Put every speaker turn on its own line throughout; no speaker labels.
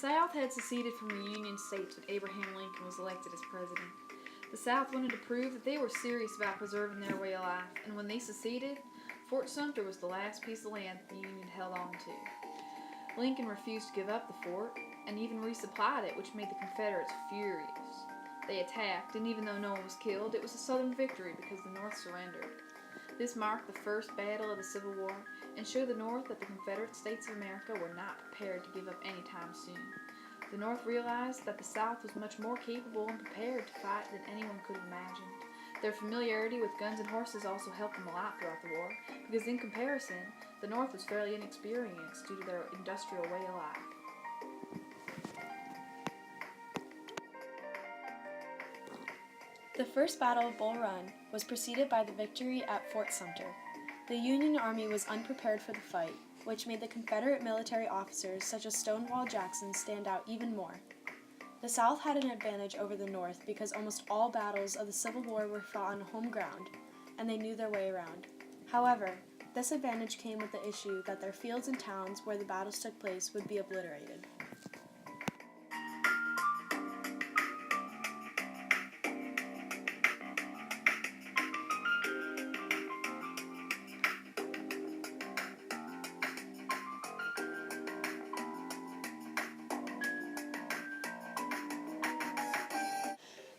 South had seceded from the Union States when Abraham Lincoln was elected as president. The South wanted to prove that they were serious about preserving their way of life, and when they seceded, Fort Sumter was the last piece of land that the Union held on to. Lincoln refused to give up the fort, and even resupplied it, which made the Confederates furious. They attacked, and even though no one was killed, it was a Southern victory because the North surrendered. This marked the first battle of the Civil War, and showed the North that the Confederate States of America were not prepared to give up any time soon. The North realized that the South was much more capable and prepared to fight than anyone could have imagined. Their familiarity with guns and horses also helped them a lot throughout the war, because in comparison, the North was fairly inexperienced due to their industrial way of life.
The First Battle of Bull Run was preceded by the victory at Fort Sumter. The Union Army was unprepared for the fight, which made the Confederate military officers such as Stonewall Jackson stand out even more. The South had an advantage over the North because almost all battles of the Civil War were fought on home ground, and they knew their way around. However, this advantage came with the issue that their fields and towns where the battles took place would be obliterated.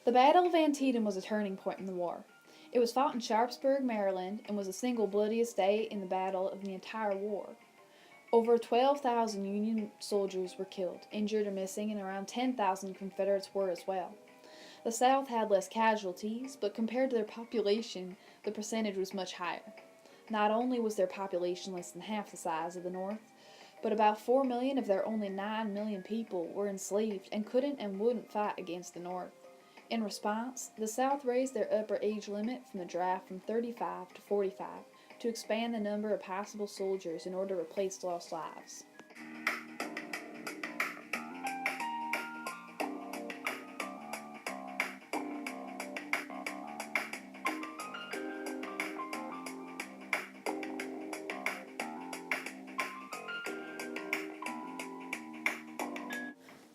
The Battle of Antietam was a turning point in the war. It was fought in Sharpsburg, Maryland, and was the single bloodiest day in the battle of the entire war. Over 12,000 Union soldiers were killed, injured or missing, and around 10,000 Confederates were as well. The South had less casualties, but compared to their population, the percentage was much higher. Not only was their population less than half the size of the North, but about 4 million of their only 9 million people were enslaved and couldn't and wouldn't fight against the North. In response, the South raised their upper age limit from the draft from 35 to 45 to expand the number of possible soldiers in order to replace lost lives.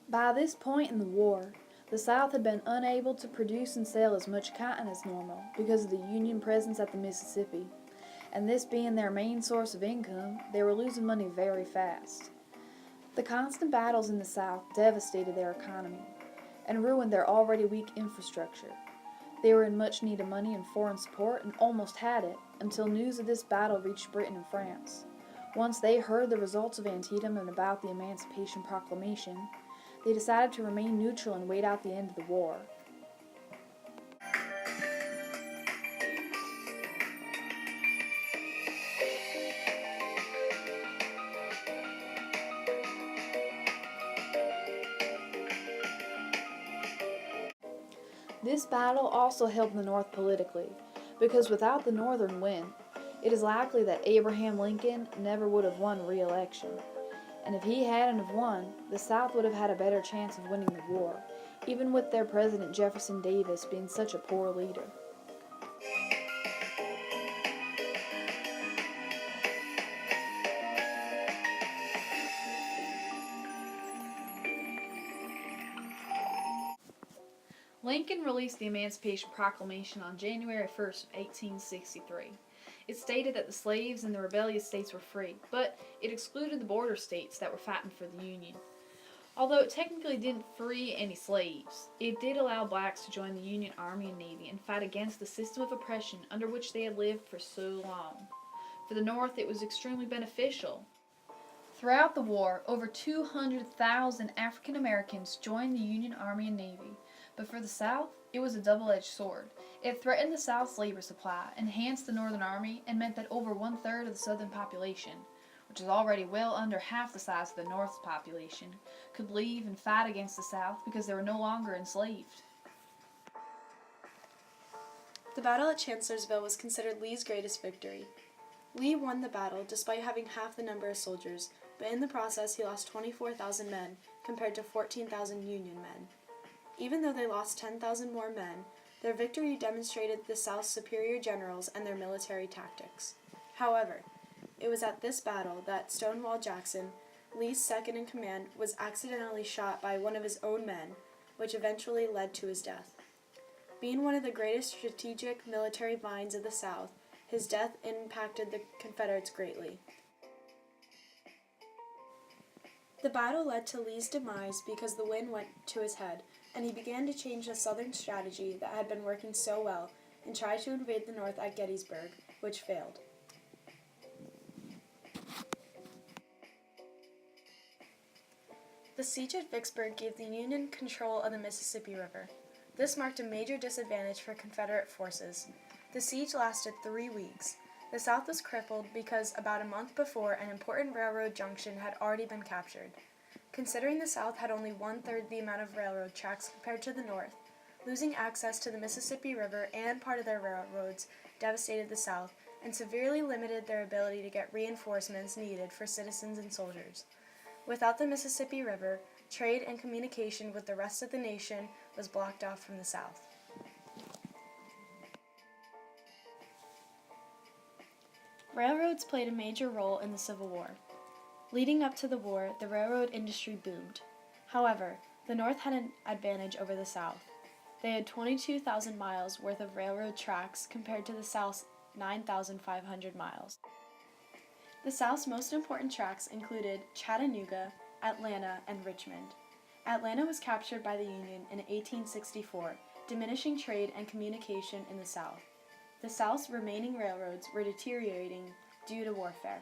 By this point in the war, the South had been unable to produce and sell as much cotton as normal because of the Union presence at the Mississippi, and this being their main source of income, they were losing money very fast. The constant battles in the South devastated their economy and ruined their already weak infrastructure. They were in much need of money and foreign support and almost had it until news of this battle reached Britain and France. Once they heard the results of Antietam and about the Emancipation Proclamation, they decided to remain neutral and wait out the end of the war. This battle also helped the North politically, because without the Northern win, it is likely that Abraham Lincoln never would have won re-election. And if he hadn't have won, the South would have had a better chance of winning the war, even with their President Jefferson Davis being such a poor leader. Lincoln released the Emancipation Proclamation on January 1st, 1863. It stated that the slaves in the rebellious states were free, but it excluded the border states that were fighting for the Union. Although it technically didn't free any slaves, it did allow blacks to join the Union Army and Navy and fight against the system of oppression under which they had lived for so long. For the North, it was extremely beneficial. Throughout the war, over 200,000 African Americans joined the Union Army and Navy, but for the South, it was a double-edged sword. It threatened the South's labor supply, enhanced the Northern Army, and meant that over 1/3 of the Southern population, which is already well under half the size of the North's population, could leave and fight against the South because they were no longer enslaved.
The battle at Chancellorsville was considered Lee's greatest victory. Lee won the battle despite having half the number of soldiers, but in the process he lost 24,000 men compared to 14,000 Union men. Even though they lost 10,000 more men, their victory demonstrated the South's superior generals and their military tactics. However, it was at this battle that Stonewall Jackson Lee's second in command, was accidentally shot by one of his own men, which eventually led to his death. Being one of the greatest strategic military minds of the South, his death impacted the Confederates greatly. The battle led to Lee's demise because the wind went to his head, and he began to change the Southern strategy that had been working so well and tried to invade the North at Gettysburg, which failed. The siege at Vicksburg gave the Union control of the Mississippi River. This marked a major disadvantage for Confederate forces. The siege lasted 3 weeks. The South was crippled because about a month before an important railroad junction had already been captured. Considering the South had only 1/3 the amount of railroad tracks compared to the North, losing access to the Mississippi River and part of their railroads devastated the South and severely limited their ability to get reinforcements needed for citizens and soldiers. Without the Mississippi River, trade and communication with the rest of the nation was blocked off from the South. Railroads played a major role in the Civil War. Leading up to the war, the railroad industry boomed. However, the North had an advantage over the South. They had 22,000 miles worth of railroad tracks compared to the South's 9,500 miles. The South's most important tracks included Chattanooga, Atlanta, and Richmond. Atlanta was captured by the Union in 1864, diminishing trade and communication in the South. The South's remaining railroads were deteriorating due to warfare.